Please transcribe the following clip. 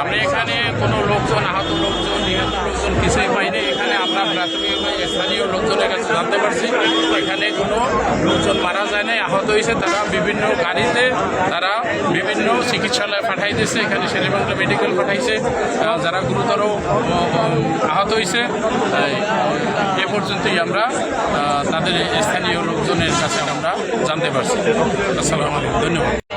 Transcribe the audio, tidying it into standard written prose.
আমরা এখানে কোনো লোকজন, আহত লোকজন, নিহত লোকজন কিছুই পাইনি। এখানে আমরা প্রাথমিকভাবে স্থানীয় লোকজনের কাছে জানতে পারছি এখানে কোনো লোকজন মারা যায় নাই, আহত হয়েছে। তারা বিভিন্ন গাড়িতে তারা বিভিন্ন চিকিৎসালয়ে পাঠাই দিয়েছে। এখানে শেরেবাংলা মেডিকেল পাঠাইছে। যারা গুরুতর আহত হয়েছে এ পর্যন্তই আমরা তাদের স্থানীয় লোকজনের কাছে আমরা জানতে পারছি। আসসালামু আলাইকুম, ধন্যবাদ।